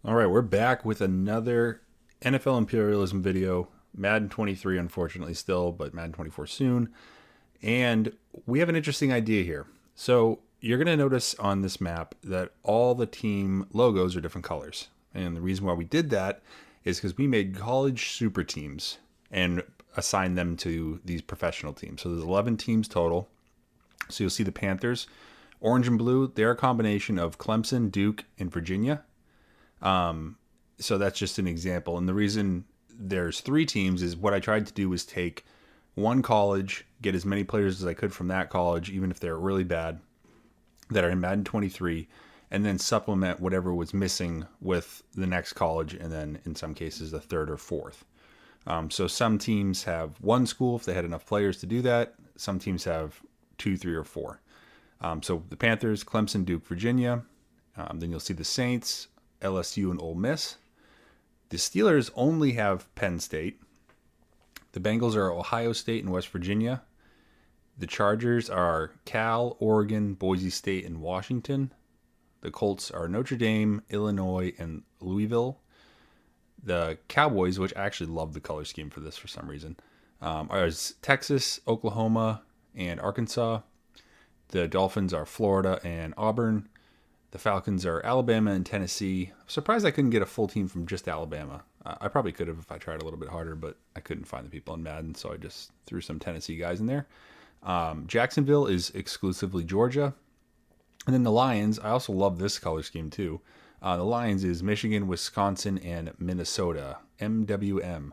All right, we're back with another NFL Imperialism video. Madden 23, unfortunately, still, but Madden 24 soon. And we have an interesting idea here. So you're going to notice on this map that all the team logos are different colors. And the reason why we did that is because we made college super teams and assigned them to these professional teams. So there's 11 teams total. So you'll see the Panthers, orange and blue. They're a combination of Clemson, Duke, and Virginia. So that's just an example. And the reason there's three teams is what I tried to do was take one college, get as many players as I could from that college, even if they're really bad, that are in Madden 23, and then supplement whatever was missing with the next college, and then in some cases the third or fourth. So some teams have one school if they had enough players to do that. Some teams have two, three, or four. So the Panthers, Clemson, Duke, Virginia. Then you'll see the Saints, LSU, and Ole Miss. The Steelers only have Penn State. The Bengals are Ohio State and West Virginia. The Chargers are Cal, Oregon, Boise State, and Washington. The Colts are Notre Dame, Illinois, and Louisville. The Cowboys, which I actually love the color scheme for this for some reason, are Texas, Oklahoma, and Arkansas. The Dolphins are Florida and Auburn. The Falcons are Alabama and Tennessee. I'm surprised I couldn't get a full team from just Alabama. I probably could have if I tried a little bit harder, but I couldn't find the people in Madden, so I just threw some Tennessee guys in there. Jacksonville is exclusively Georgia. And then the Lions, I also love this color scheme too. The Lions is Michigan, Wisconsin, and Minnesota, MWM.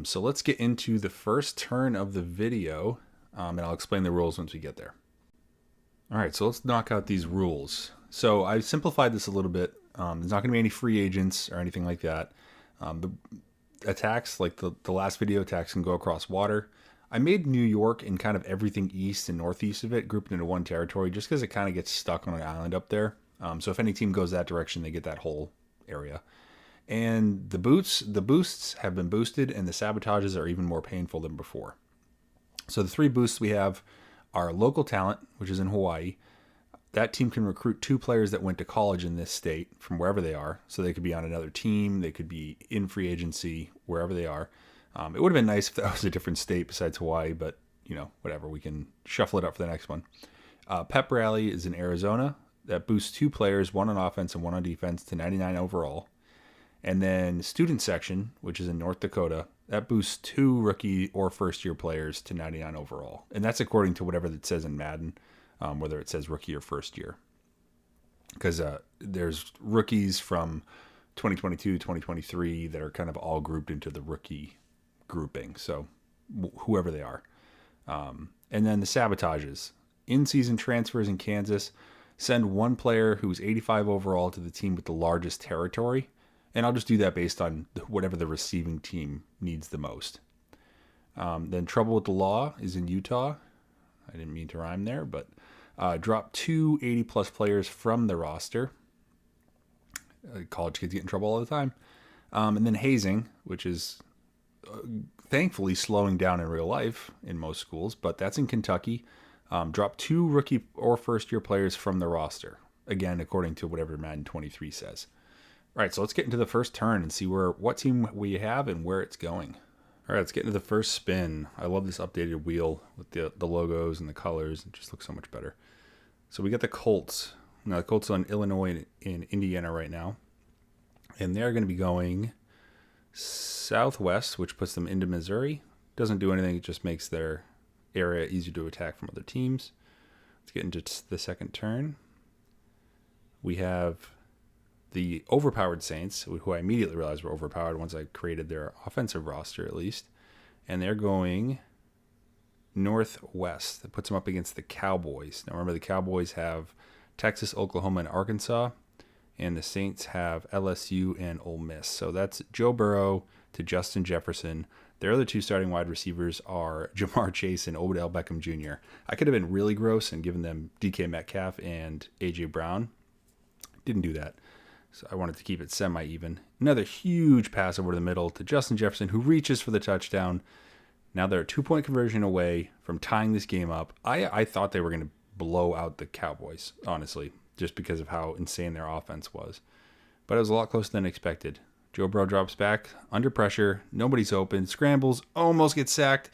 So let's get into the first turn of the video, and I'll explain the rules once we get there. All right, so let's knock out these rules. So I simplified this a little bit. There's not going to be any free agents or anything like that. The attacks, like the last video, attacks can go across water. I made New York and kind of everything east and northeast of it grouped into one territory just because it kind of gets stuck on an island up there. So if any team goes that direction, they get that whole area. And the boosts have been boosted, and the sabotages are even more painful than before. So the three boosts we have are local talent, which is in Hawaii. That team can recruit two players that went to college in this state from wherever they are. So they could be on another team. They could be in free agency, wherever they are. It would have been nice if that was a different state besides Hawaii, but, whatever. We can shuffle it up for the next one. Pep Rally is in Arizona. That boosts two players, one on offense and one on defense, to 99 overall. And then Student Section, which is in North Dakota, that boosts two rookie or first-year players to 99 overall. And that's according to whatever it says in Madden, whether it says rookie or first year. Because there's rookies from 2022, 2023 that are kind of all grouped into the rookie grouping. So whoever they are. And then the sabotages. In-season transfers in Kansas. Send one player who's 85 overall to the team with the largest territory. And I'll just do that based on whatever the receiving team needs the most. Then Trouble with the Law is in Utah. I didn't mean to rhyme there, but drop two 80-plus players from the roster. College kids get in trouble all the time. And then hazing, which is thankfully slowing down in real life in most schools, but that's in Kentucky. Drop two rookie or first-year players from the roster. Again, according to whatever Madden 23 says. All right, so let's get into the first turn and see what team we have and where it's going. All right, let's get into the first spin. I love this updated wheel with the logos and the colors. It just looks so much better. So we got the Colts. Now, the Colts are in Illinois and Indiana right now. And they're going to be going southwest, which puts them into Missouri. Doesn't do anything. It just makes their area easier to attack from other teams. Let's get into the second turn. We have the overpowered Saints, who I immediately realized were overpowered once I created their offensive roster, at least. And they're going northwest. That puts them up against the Cowboys. Now, remember, the Cowboys have Texas, Oklahoma, and Arkansas. And the Saints have LSU and Ole Miss. So that's Joe Burrow to Justin Jefferson. Their other two starting wide receivers are Jamar Chase and Odell Beckham Jr. I could have been really gross and given them DK Metcalf and A.J. Brown. Didn't do that. So I wanted to keep it semi-even. Another huge pass over the middle to Justin Jefferson, who reaches for the touchdown. Now they're a 2-point conversion away from tying this game up. I thought they were going to blow out the Cowboys, honestly, just because of how insane their offense was. but it was a lot closer than expected. Joe Burrow drops back, under pressure, nobody's open, scrambles, almost gets sacked,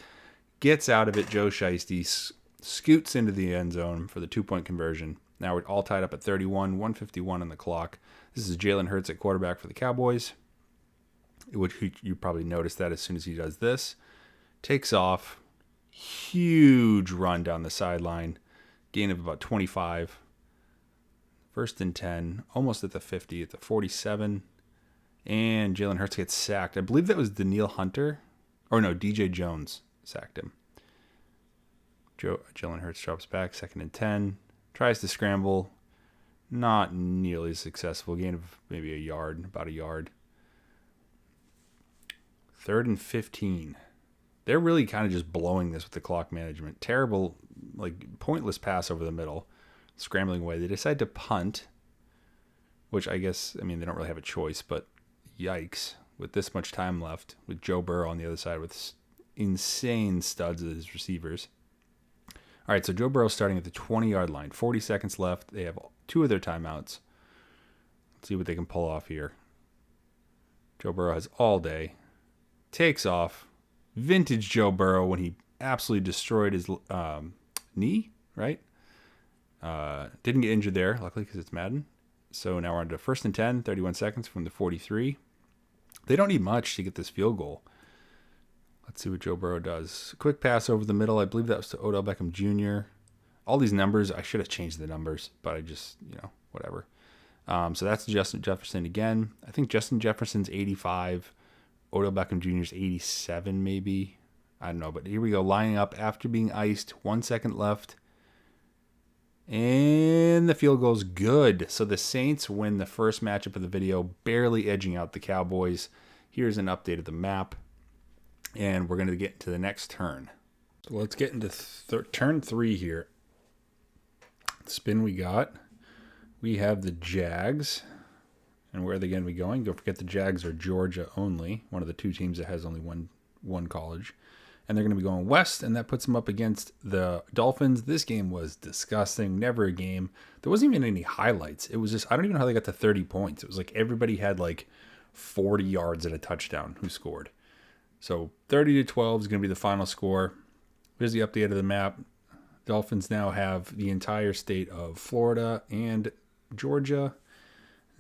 gets out of it. Joe Shiesty scoots into the end zone for the 2-point conversion. Now we're all tied up at 31, 151 on the clock. This is Jalen Hurts at quarterback for the Cowboys, which you probably noticed that as soon as he does this. Takes off, huge run down the sideline, gain of about 25. First and 10, almost at the 50, at the 47. And Jalen Hurts gets sacked. I believe that was Danielle Hunter. Or no, DJ Jones sacked him. Jalen Hurts drops back, 2nd and 10. Tries to scramble. Not nearly successful. Gain of maybe a yard, about a yard. 3rd and 15. They're really kind of just blowing this with the clock management. Terrible, pointless pass over the middle. Scrambling away. They decide to punt, which I guess, they don't really have a choice, but yikes. With this much time left, with Joe Burrow on the other side with insane studs as his receivers. All right, so Joe Burrow starting at the 20-yard line. 40 seconds left. They have 2 of their timeouts. Let's see what they can pull off here. Joe Burrow has all day. Takes off. Vintage Joe Burrow when he absolutely destroyed his knee, right? Didn't get injured there, luckily, because it's Madden. So now we're on to 1st and 10, 31 seconds from the 43. They don't need much to get this field goal. Let's see what Joe Burrow does. Quick pass over the middle. I believe that was to Odell Beckham Jr. All these numbers, I should have changed the numbers, but I just, whatever. So that's Justin Jefferson again. I think Justin Jefferson's 85. Odell Beckham Jr.'s 87 maybe. I don't know, but here we go. Lining up after being iced. 1 second left. And the field goal's good. So the Saints win the first matchup of the video, barely edging out the Cowboys. Here's an update of the map. And we're going to get into the next turn. So let's get into turn 3 here. Spin we got. We have the Jags. And where are they going to be going? Don't forget the Jags are Georgia only. One of the 2 teams that has only one college. And they're going to be going west, and that puts them up against the Dolphins. This game was disgusting. Never a game. There wasn't even any highlights. It was just, I don't even know how they got to 30 points. It was like everybody had 40 yards and a touchdown who scored. So 30-12 is going to be the final score. Here's the update of the map. Dolphins now have the entire state of Florida and Georgia.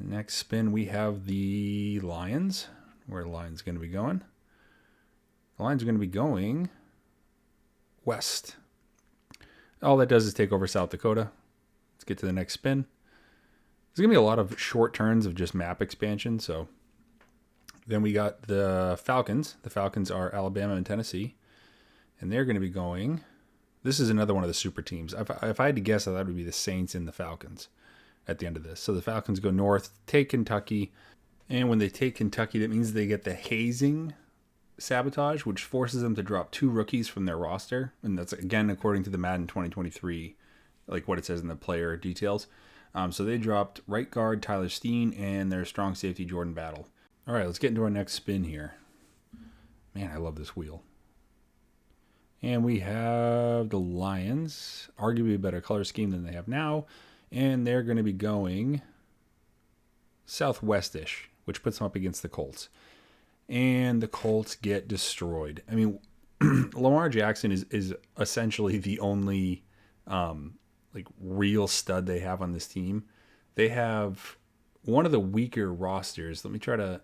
Next spin, we have the Lions. Where are the Lions going to be going? The Lions are going to be going west. All that does is take over South Dakota. Let's get to the next spin. There's going to be a lot of short turns of just map expansion. So then we got the Falcons. The Falcons are Alabama and Tennessee. And they're going to be going... This is another one of the super teams. If I had to guess, I thought it would be the Saints and the Falcons at the end of this. So the Falcons go north, take Kentucky. And when they take Kentucky, that means they get the hazing sabotage, which forces them to drop 2 rookies from their roster. And that's, again, according to the Madden 2023, what it says in the player details. So they dropped right guard Tyler Steen and their strong safety Jordan Battle. All right, let's get into our next spin here. Man, I love this wheel. And we have the Lions, arguably a better color scheme than they have now. And they're going to be going southwest-ish, which puts them up against the Colts. And the Colts get destroyed. I mean, Lamar Jackson is essentially the only real stud they have on this team. They have one of the weaker rosters. Let me try to...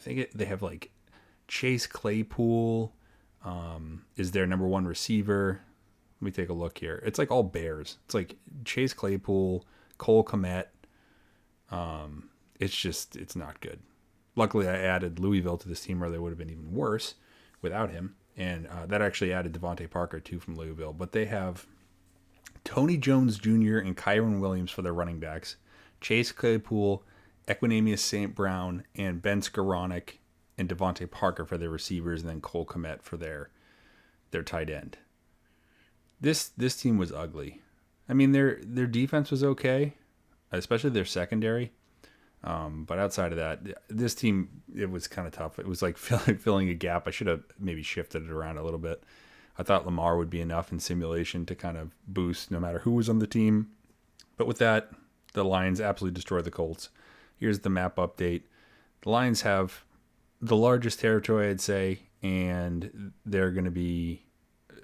they have Chase Claypool is their number 1 receiver. Let me take a look here. It's all Bears. It's Chase Claypool, Cole Kmet. It's not good. Luckily, I added Louisville to this team, or they would have been even worse without him. And that actually added Devontae Parker, too, from Louisville. But they have Tony Jones Jr. and Kyron Williams for their running backs, Chase Claypool, Equinemius St. Brown, and Ben Skoranek and Devontae Parker for their receivers, and then Cole Kmet for their tight end. This team was ugly. I mean, their defense was okay, especially their secondary. But outside of that, this team, it was kind of tough. It was filling a gap. I should have maybe shifted it around a little bit. I thought Lamar would be enough in simulation to kind of boost no matter who was on the team. But with that, the Lions absolutely destroyed the Colts. Here's the map update. The Lions have the largest territory, I'd say, and they're going to be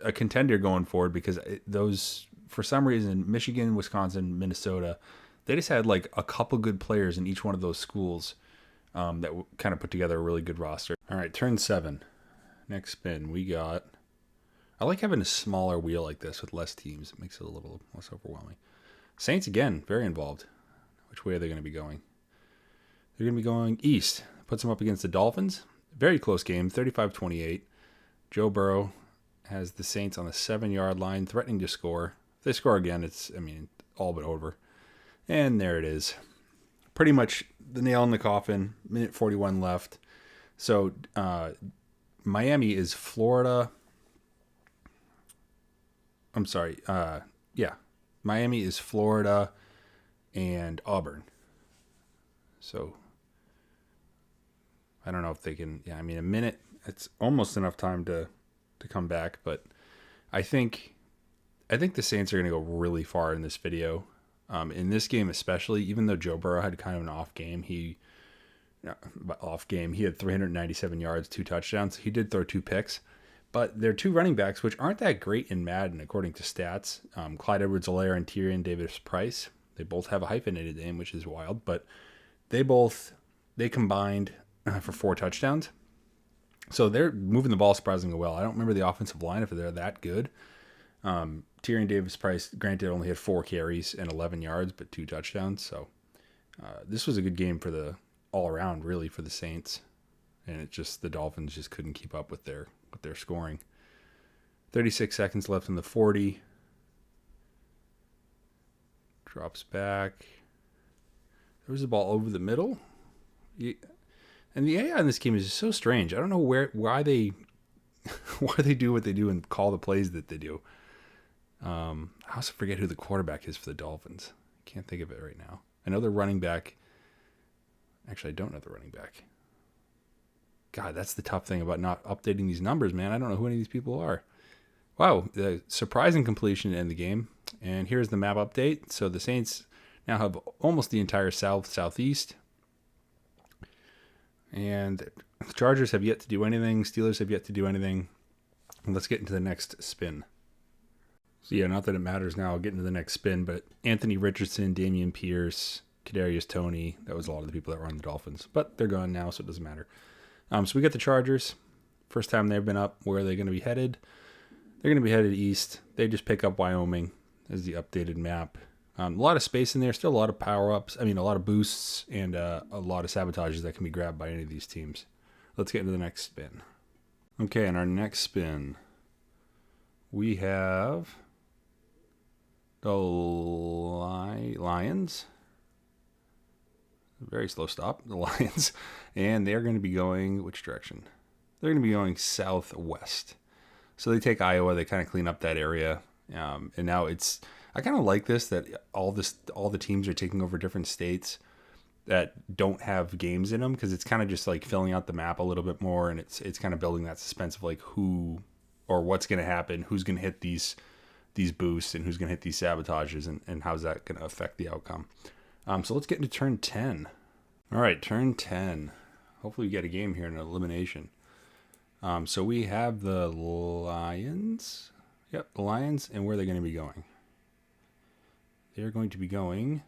a contender going forward because those, for some reason, Michigan, Wisconsin, Minnesota, they just had like a couple good players in each one of those schools that kind of put together a really good roster. All right, turn 7. Next spin, we got... I like having a smaller wheel like this with less teams. It makes it a little less overwhelming. Saints, again, very involved. Which way are they going to be going? They're going to be going east. Puts them up against the Dolphins. Very close game, 35-28. Joe Burrow has the Saints on the 7-yard line, threatening to score. If they score again, it's, all but over. And there it is. Pretty much the nail in the coffin. Minute 41 left. So, Miami is Florida. I'm sorry. Miami is Florida and Auburn. So, I don't know if they can... Yeah, a minute, it's almost enough time to come back. But I think the Saints are going to go really far in this video. In this game especially, even though Joe Burrow had kind of an off game, he had 397 yards, 2 touchdowns. He did throw 2 picks. But they're 2 running backs, which aren't that great in Madden, according to stats. Clyde Edwards-Helaire and Tyrion Davis-Price. They both have a hyphenated name, which is wild. But they combined for 4 touchdowns. So they're moving the ball surprisingly well. I don't remember the offensive line if they're that good. Tyrion Davis-Price, granted, only had 4 carries and 11 yards, but 2 touchdowns. So this was a good game for the all-around, really, for the Saints. And it just, the Dolphins just couldn't keep up with their scoring. 36 seconds left in the 40. Drops back. Throws the ball over the middle. And the AI in this game is just so strange. I don't know why they do what they do and call the plays that they do. I also forget who the quarterback is for the Dolphins. I can't think of it right now. I know the running back. Actually, I don't know the running back. God, that's the tough thing about not updating these numbers, man. I don't know who any of these people are. Wow, the surprising completion to end the game. And here's the map update. So the Saints now have almost the entire southeast. And the Chargers have yet to do anything. Steelers have yet to do anything. And let's get into the next spin. So yeah, not that it matters now. I'll get into the next spin. But Anthony Richardson, Damian Pierce, Kadarius Toney. That was a lot of the people that were on the Dolphins. But they're gone now, so it doesn't matter. So we got the Chargers. First time they've been up. Where are they going to be headed? They're going to be headed east. They just pick up Wyoming as the updated map. A lot of space in there. Still a lot of power-ups. A lot of boosts and a lot of sabotages that can be grabbed by any of these teams. Let's get into the next spin. Okay, in our next spin, we have the Lions. Very slow stop, the Lions. And they're going to be going, which direction? They're going to be going southwest. So they take Iowa, they kind of clean up that area. And now I kind of like this, that all the teams are taking over different states that don't have games in them, because it's kind of just like filling out the map a little bit more, and it's kind of building that suspense of like who or what's going to happen, who's going to hit these boosts, and who's going to hit these sabotages, and how's that going to affect the outcome. So let's get into turn 10. All right, turn 10. Hopefully we get a game here in an elimination. So we have the Lions. Yep, the Lions. And where are they going to be going? They're going to be going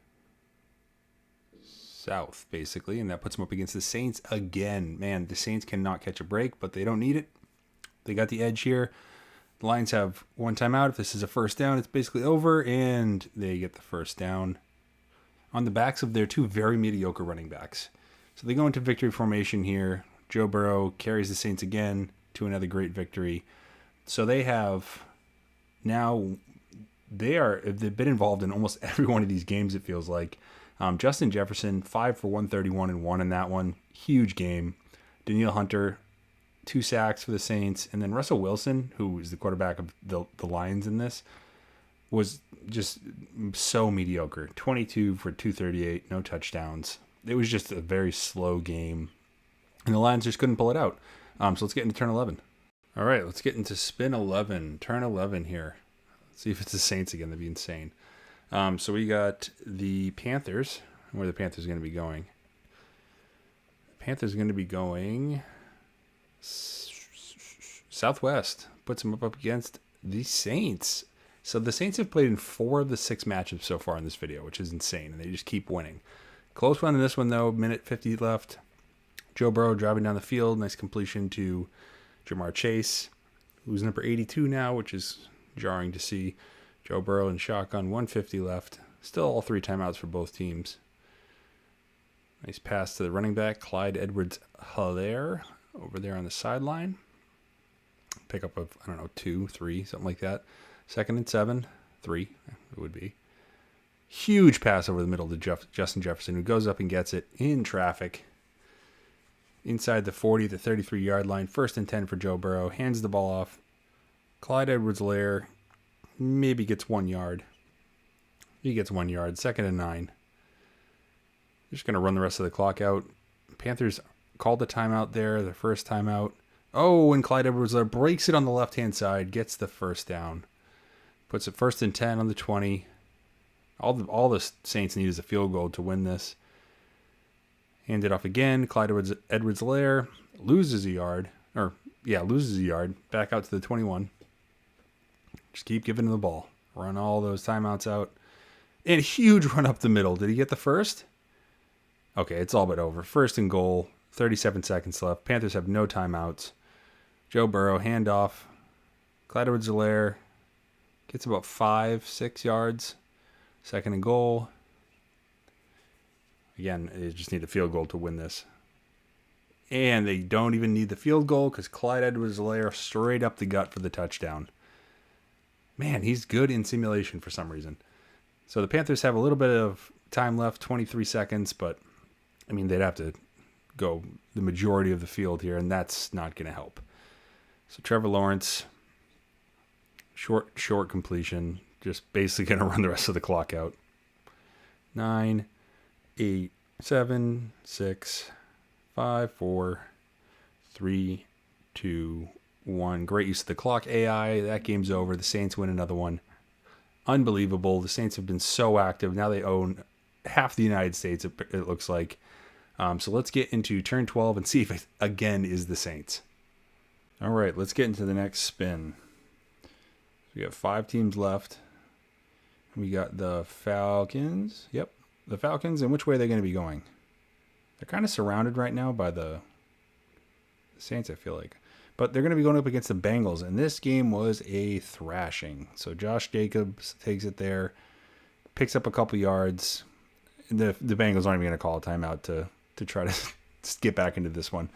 south, basically. And that puts them up against the Saints again. Man, the Saints cannot catch a break, but they don't need it. They got the edge here. The Lions have 1 timeout. If this is a first down, it's basically over. And they get the first down on the backs of their 2 very mediocre running backs. So they go into victory formation here. Joe Burrow carries the Saints again to another great victory. So they've been involved in almost every one of these games, it feels like. Justin Jefferson, 5 for 131 and 1 in that one. Huge game. Danielle Hunter, 2 sacks for the Saints. And then Russell Wilson, who is the quarterback of the Lions in this, was just so mediocre. 22 for 238, no touchdowns. It was just a very slow game. And the Lions just couldn't pull it out. So let's get into turn 11. All right, let's get into spin 11, turn 11 here. Let's see if it's the Saints again. That'd be insane. So we got the Panthers. Where are the Panthers going to be going? The Panthers are going to be going Southwest. Puts them up against the Saints. So the Saints have played in 4 of the 6 matchups so far in this video, which is insane, and they just keep winning. Close one in this one, though. Minute 50 left. Joe Burrow driving down the field. Nice completion to Jamar Chase, who's number 82 now, which is jarring to see. Joe Burrow and shotgun, 150 left. Still all 3 timeouts for both teams. Nice pass to the running back, Clyde Edwards-Helaire, over there on the sideline. Pickup of, 2, 3, something like that. 2nd and 7, 3, it would be. Huge pass over the middle to Justin Jefferson, who goes up and gets it in traffic. Inside the 40 to 33-yard line. 1st and 10 for Joe Burrow. Hands the ball off. Clyde Edwards-Helaire maybe gets 1 yard. He gets 1 yard. 2nd and 9. Just going to run the rest of the clock out. Panthers called the timeout there, their first timeout. Oh, and Clyde Edwards-Helaire breaks it on the left-hand side, gets the first down. Puts it 1st and 10 on the 20. All the Saints need is a field goal to win this. Hand it off again. Clyde Edwards-Helaire loses a yard. Loses a yard. Back out to the 21. Just keep giving him the ball. Run all those timeouts out. And huge run up the middle. Did he get the first? Okay, it's all but over. 1st and goal. 37 seconds left. Panthers have no timeouts. Joe Burrow, handoff. Clyde Edwards-Helaire gets about 5-6 yards. 2nd and goal. Again, they just need a field goal to win this. And they don't even need the field goal because Clyde Edwards-Helaire straight up the gut for the touchdown. Man, he's good in simulation for some reason. So the Panthers have a little bit of time left, 23 seconds, but they'd have to go the majority of the field here, and that's not going to help. So Trevor Lawrence, short completion, just basically going to run the rest of the clock out. 9, 8, 7, 6, 5, 4, 3, 2, 1. Great use of the clock AI. That game's over. The Saints win another one. Unbelievable. The Saints have been so active. Now they own half the United States, it looks like. So let's get into turn 12 and see if it, again, is the Saints. All right, let's get into the next spin. We got 5 teams left. We got the Falcons. Yep, the Falcons. And which way are they going to be going? They're kind of surrounded right now by the Saints, I feel like. But they're going to be going up against the Bengals. And this game was a thrashing. So Josh Jacobs takes it there. Picks up a couple yards. The Bengals aren't even going to call a timeout to try to get back into this one.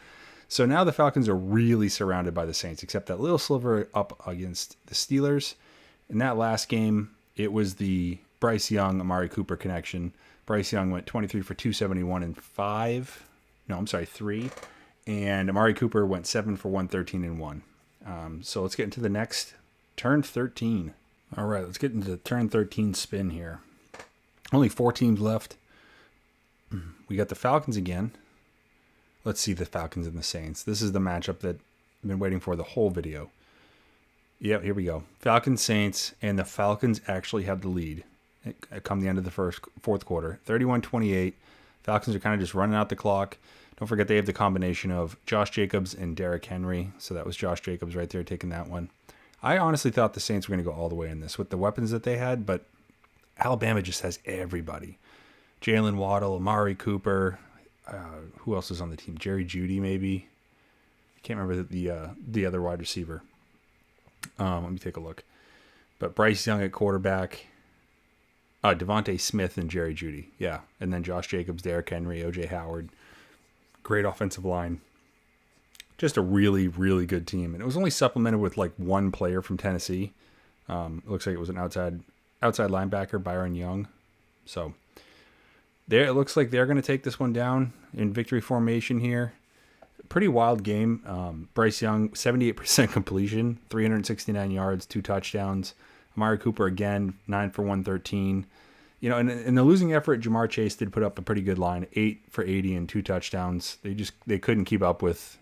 So now the Falcons are really surrounded by the Saints, except that little sliver up against the Steelers. In that last game, it was the Bryce Young, Amari Cooper connection. Bryce Young went 23 for 271 and 3. And Amari Cooper went 7 for 113 and 1. So let's get into the next turn 13. All right, let's get into the turn 13 spin here. Only 4 teams left. We got the Falcons again. Let's see the Falcons and the Saints. This is the matchup that I've been waiting for the whole video. Yep, here we go. Falcons, Saints, and the Falcons actually have the lead come the end of the fourth quarter. 31-28. Falcons are kind of just running out the clock. Don't forget they have the combination of Josh Jacobs and Derrick Henry. So that was Josh Jacobs right there taking that one. I honestly thought the Saints were going to go all the way in this with the weapons that they had, but Alabama just has everybody. Jalen Waddle, Amari Cooper. Who else is on the team? Jerry Jeudy, maybe. I can't remember the other wide receiver. Let me take a look. But Bryce Young at quarterback. Devontae Smith and Jerry Jeudy. Yeah. And then Josh Jacobs, Derrick Henry, O.J. Howard. Great offensive line. Just a really, really good team. And it was only supplemented with like one player from Tennessee. It looks like it was an outside linebacker, Byron Young. So there, it looks like they're going to take this one down in victory formation here. Pretty wild game. Bryce Young, 78% completion, 369 yards, 2 touchdowns. Amari Cooper again, 9 for 113. You know, in the losing effort, Jamar Chase did put up a pretty good line, 8 for 80 and 2 touchdowns. They couldn't keep up with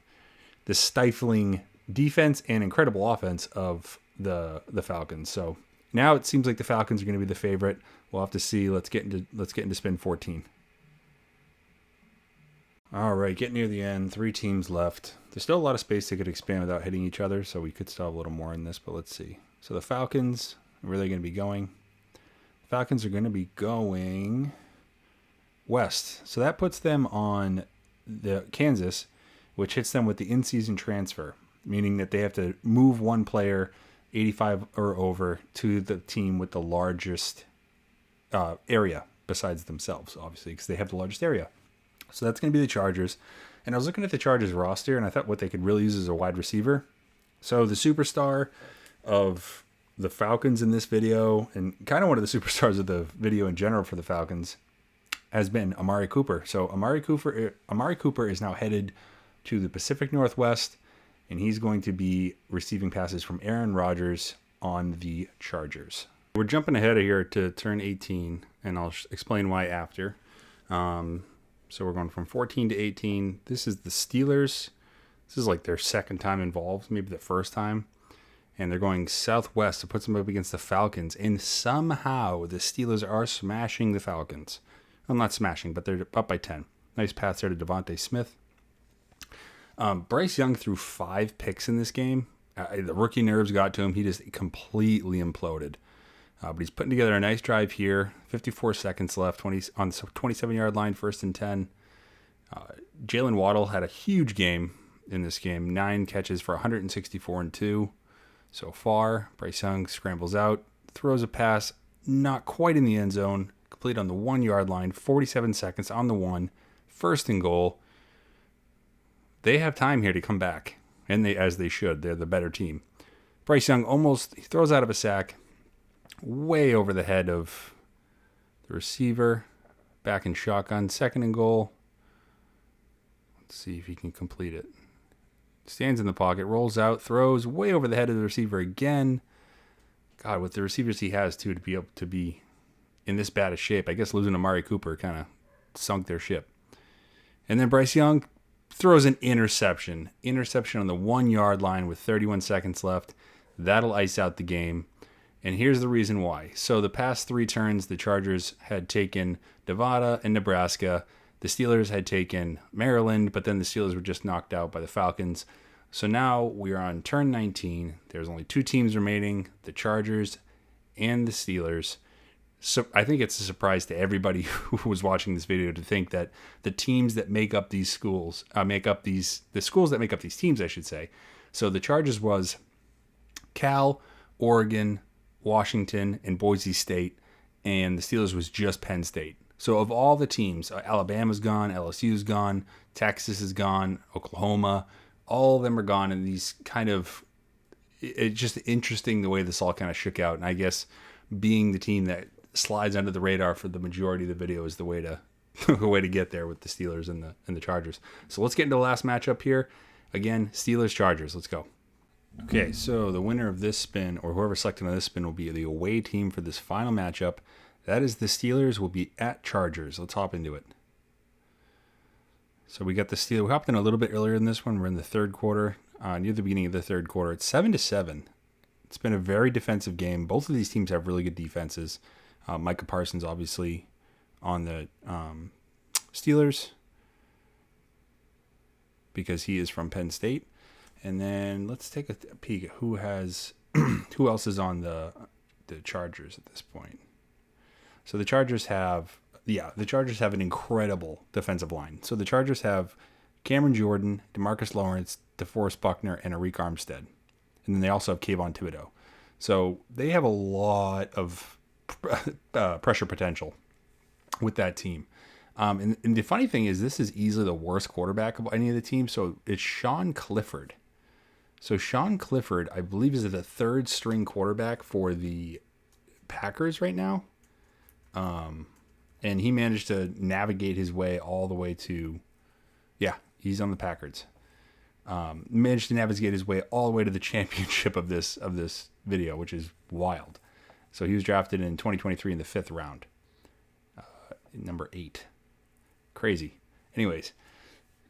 the stifling defense and incredible offense of the Falcons. So now it seems like the Falcons are going to be the favorite. We'll have to see. Let's get into spin 14. All right, getting near the end. 3 teams left. There's still a lot of space they could expand without hitting each other, so we could still have a little more in this, but let's see. So the Falcons, where are they going to be going? Falcons are going to be going west. So that puts them on the Kansas, which hits them with the in-season transfer, meaning that they have to move one player 85 or over to the team with the largest area besides themselves, obviously, because they have the largest area. So that's going to be the Chargers. And I was looking at the Chargers roster, and I thought what they could really use is a wide receiver. So the superstar of the Falcons in this video, and kind of one of the superstars of the video in general for the Falcons, has been Amari Cooper. So Amari Cooper is now headed to the Pacific Northwest, and he's going to be receiving passes from Aaron Rodgers on the Chargers. We're jumping ahead of here to turn 18, and I'll explain why after. So we're going from 14 to 18. This is the Steelers. This is like their second time involved, maybe the first time. And they're going southwest. It puts them up against the Falcons. And somehow the Steelers are smashing the Falcons. Well, not smashing, but they're up by 10. Nice pass there to Devontae Smith. Bryce Young threw 5 picks in this game. The rookie nerves got to him. He just completely imploded. But he's putting together a nice drive here. 54 seconds left on the 27-yard line, 1st and 10. Jalen Waddle had a huge game in this game. 9 catches for 164 and 2 so far. Bryce Young scrambles out, throws a pass, not quite in the end zone. Complete on the 1-yard line, 47 seconds on the 1. 1st and goal. They have time here to come back, and as they should. They're the better team. Bryce Young he throws out of a sack, way over the head of the receiver. Back in shotgun, 2nd and goal. Let's see if he can complete it. Stands in the pocket, rolls out, throws way over the head of the receiver again. God, with the receivers he has, too, to be able to be in this bad a shape. I guess losing Amari Cooper kind of sunk their ship. And then Bryce Young throws an interception. Interception on the 1-yard line with 31 seconds left. That'll ice out the game. And here's the reason why. So the past 3 turns, the Chargers had taken Nevada and Nebraska. The Steelers had taken Maryland, but then the Steelers were just knocked out by the Falcons. So now we are on turn 19. There's only 2 teams remaining, the Chargers and the Steelers. So I think it's a surprise to everybody who was watching this video to think that the teams that make up these schools, the schools that make up these teams, I should say. So the Chargers was Cal, Oregon, Washington, and Boise State, and the Steelers was just Penn State. So of all the teams, Alabama's gone, LSU's gone, Texas is gone, Oklahoma, all of them are gone, and these it's just interesting the way this all kind of shook out, and I guess being the team that slides under the radar for the majority of the video is the way to get there with the Steelers and the Chargers. So let's get into the last matchup here. Again, Steelers-Chargers. Let's go. Okay, so the winner of this spin, or whoever selected on this spin, will be the away team for this final matchup. That is the Steelers will be at Chargers. Let's hop into it. So we got the Steelers. We hopped in a little bit earlier in this one. We're in the 3rd quarter, near the beginning of the 3rd quarter. It's 7-7. It's been a very defensive game. Both of these teams have really good defenses. Micah Parsons, obviously, on the Steelers because he is from Penn State. And then let's take a peek at who else is on the Chargers at this point. So the Chargers have an incredible defensive line. So the Chargers have Cameron Jordan, DeMarcus Lawrence, DeForest Buckner, and Arik Armstead. And then they also have Kayvon Thibodeau. So they have a lot of pressure potential with that team. And the funny thing is, this is easily the worst quarterback of any of the teams. So it's Sean Clifford. So Sean Clifford, I believe, is the 3rd string quarterback for the Packers right now. And he managed to navigate his way all the way to, he's on the Packers. Managed to navigate his way all the way to the championship of this video, which is wild. So he was drafted in 2023 in the 5th round, number 8. Crazy. Anyways,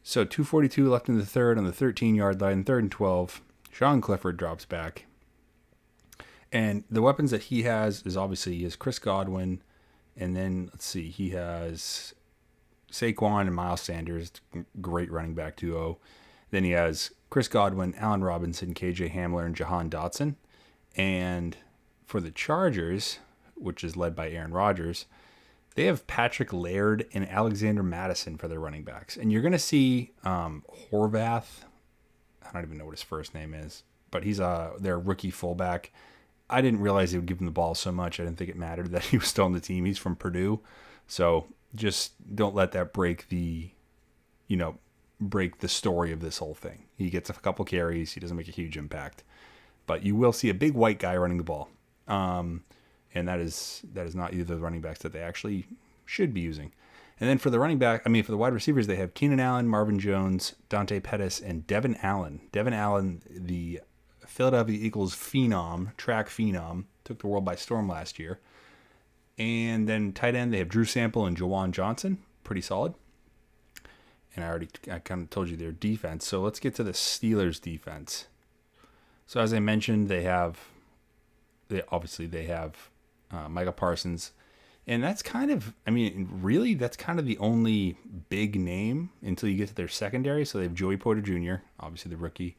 so 2:42 left in the 3rd on the 13-yard line, 3rd and 12. Sean Clifford drops back. And the weapons that he has is obviously Chris Godwin. And then, let's see, he has Saquon and Miles Sanders, great running back duo. Then he has Chris Godwin, Allen Robinson, KJ Hamler, and Jahan Dotson. And for the Chargers, which is led by Aaron Rodgers, they have Patrick Laird and Alexander Madison for their running backs. And you're going to see Horvath. I don't even know what his first name is, but he's their rookie fullback. I didn't realize they would give him the ball so much. I didn't think it mattered that he was still on the team. He's from Purdue. So just don't let that break the story of this whole thing. He gets a couple carries. He doesn't make a huge impact. But you will see a big white guy running the ball. And that is not either of the running backs that they actually should be using. And then for the for the wide receivers, they have Keenan Allen, Marvin Jones, Dante Pettis, and Devin Allen. Devin Allen, the Philadelphia Eagles track phenom, took the world by storm last year. And then tight end, they have Drew Sample and Jawan Johnson. Pretty solid. And I kind of told you their defense. So let's get to the Steelers' defense. So as I mentioned, they have Micah Parsons. And that's kind of the only big name until you get to their secondary. So they have Joey Porter Jr., obviously the rookie,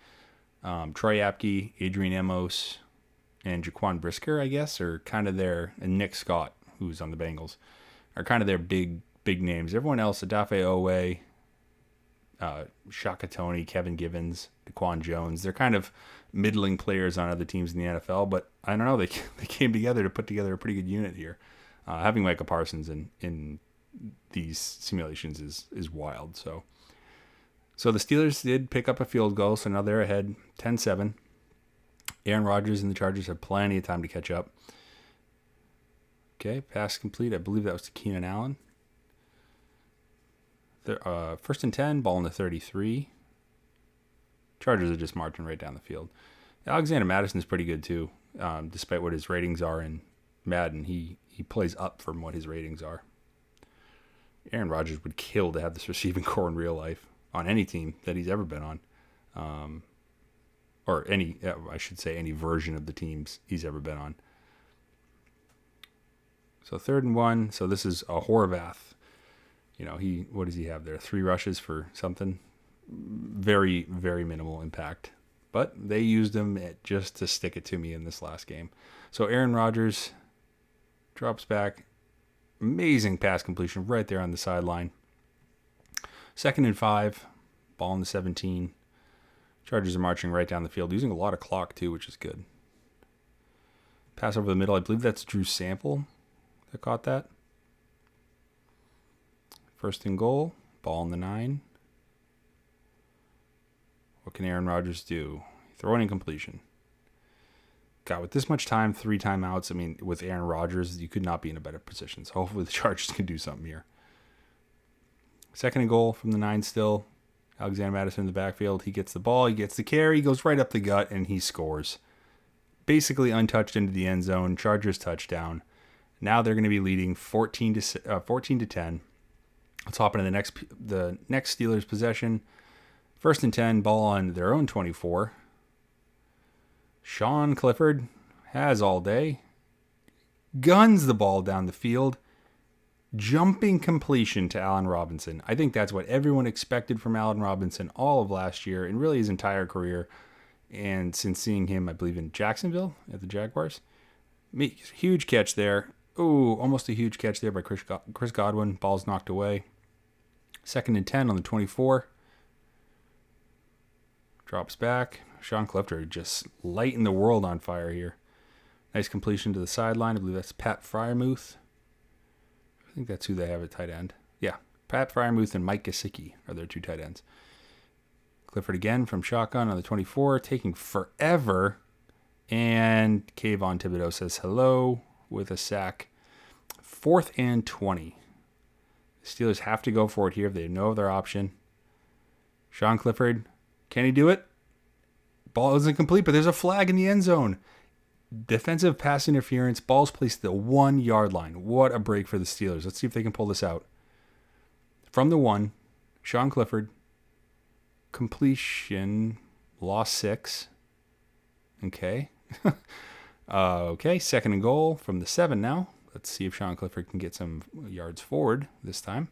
Troy Apke, Adrian Amos, and Jaquan Brisker, I guess, are kind of and Nick Scott, who's on the Bengals, are kind of their big names. Everyone else, Adafe Owe, Shaka Toney, Kevin Givens, Daquan Jones, they're kind of middling players on other teams in the NFL, but I don't know, they came together to put together a pretty good unit here. Having Micah Parsons in these simulations is wild. So the Steelers did pick up a field goal, so now they're ahead 10-7. Aaron Rodgers and the Chargers have plenty of time to catch up. Okay, pass complete. I believe that was to Keenan Allen. First and 10, ball in the 33. Chargers are just marching right down the field. Alexander Madison's pretty good too, despite what his ratings are in Madden. He plays up from what his ratings are. Aaron Rodgers would kill to have this receiving core in real life on any team that he's ever been on. Or any version of the teams he's ever been on. So 3rd and 1. So this is a Horvath. What does he have there? 3 rushes for something. Very, very minimal impact. But they used him just to stick it to me in this last game. So Aaron Rodgers drops back. Amazing pass completion right there on the sideline. 2nd and 5. Ball in the 17. Chargers are marching right down the field, using a lot of clock too, which is good. Pass over the middle. I believe that's Drew Sample that caught that. 1st and goal. Ball in the 9. What can Aaron Rodgers do? Throw an incompletion. God, with this much time, 3 timeouts, with Aaron Rodgers, you could not be in a better position. So hopefully the Chargers can do something here. 2nd and goal from the 9 still. Alexander Madison in the backfield. He gets the ball. He gets the carry. He goes right up the gut, and he scores. Basically untouched into the end zone. Chargers touchdown. Now they're going to be leading 14 to 10. Let's hop into the next Steelers possession. 1st and 10, ball on their own 24. Sean Clifford has all day. Guns the ball down the field. Jumping completion to Allen Robinson. I think that's what everyone expected from Allen Robinson all of last year and really his entire career. And since seeing him, I believe, in Jacksonville at the Jaguars. Huge catch there. Ooh, almost a huge catch there by Chris Godwin. Ball's knocked away. 2nd and 10 on the 24. Drops back. Sean Clifford just lighting the world on fire here. Nice completion to the sideline. I believe that's Pat Freiermuth. I think that's who they have at tight end. Yeah, Pat Freiermuth and Mike Gesicki are their 2 tight ends. Clifford again from shotgun on the 24, taking forever. And Kayvon Thibodeau says hello with a sack. 4th and 20. The Steelers have to go for it here if they have no other option. Sean Clifford, can he do it? Ball isn't complete, but there's a flag in the end zone. Defensive pass interference. Ball's placed at the 1 yard line. What a break for the Steelers. Let's see if they can pull this out. From the 1, Sean Clifford. Completion. Lost 6. Okay. Okay, 2nd and goal from the 7 now. Let's see if Sean Clifford can get some yards forward this time.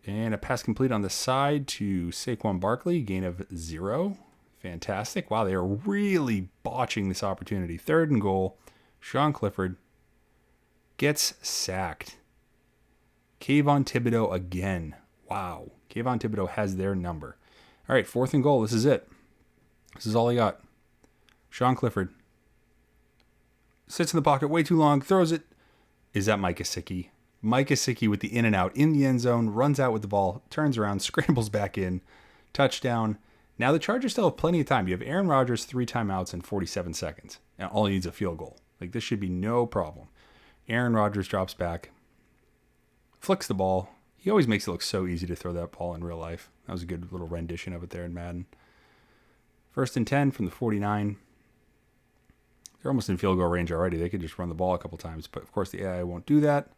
And a pass complete on the side to Saquon Barkley, gain of 0. Fantastic. Wow, they are really botching this opportunity. 3rd and goal. Sean Clifford gets sacked. Kayvon Thibodeau again. Wow. Kayvon Thibodeau has their number. All right, 4th and goal. This is it. This is all he got. Sean Clifford sits in the pocket way too long, throws it. Is that Mike Gesicki? Mike Gesicki with the in and out in the end zone, runs out with the ball, turns around, scrambles back in. Touchdown. Now the Chargers still have plenty of time. You have Aaron Rodgers, 3 timeouts in 47 seconds. And all he needs is a field goal. Like, this should be no problem. Aaron Rodgers drops back, flicks the ball. He always makes it look so easy to throw that ball in real life. That was a good little rendition of it there in Madden. 1st and 10 from the 49. They're almost in field goal range already. They could just run the ball a couple times. But, of course, the AI won't do that.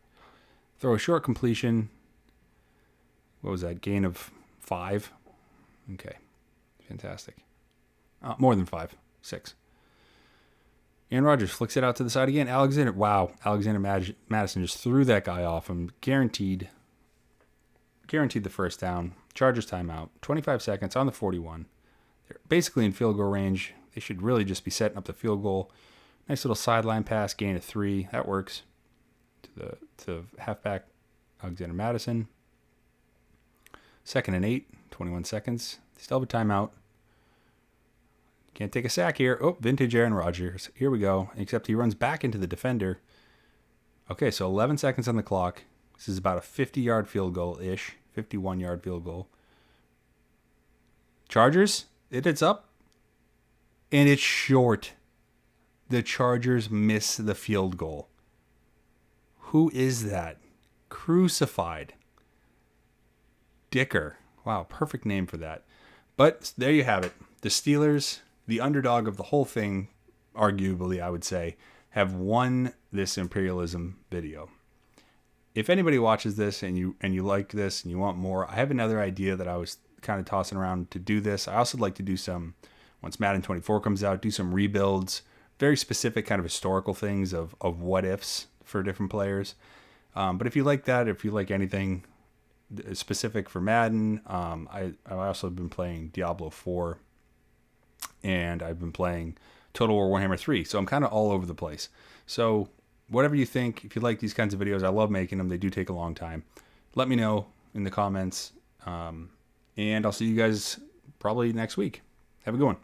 Throw a short completion. What was that? Gain of 5? Okay. Fantastic. More than 5. 6. Aaron Rodgers flicks it out to the side again. Alexander Madison just threw that guy off him. Guaranteed the first down. Chargers timeout. 25 seconds on the 41. They're basically in field goal range. They should really just be setting up the field goal. Nice little sideline pass, gain of 3. That works. To halfback Alexander Madison. 2nd and 8. 21 seconds. They still have a timeout. Can't take a sack here. Oh, vintage Aaron Rodgers. Here we go. Except he runs back into the defender. Okay, so 11 seconds on the clock. This is about a 50-yard field goal-ish. 51-yard field goal. Chargers, it's up. And it's short. The Chargers miss the field goal. Who is that? Crucified. Dicker. Wow, perfect name for that. But there you have it. The Steelers, the underdog of the whole thing, arguably, I would say, have won this Imperialism video. If anybody watches this and you like this and you want more, I have another idea that I was kind of tossing around to do this. I also like to do some, once Madden 24 comes out, do some rebuilds, very specific kind of historical things of what ifs for different players. But if you like that, if you like anything specific for Madden, I also have been playing Diablo 4, and I've been playing Total War Warhammer 3, so I'm kind of all over the place. So whatever you think, if you like these kinds of videos, I love making them. They do take a long time. Let me know in the comments, and I'll see you guys probably next week. Have a good one.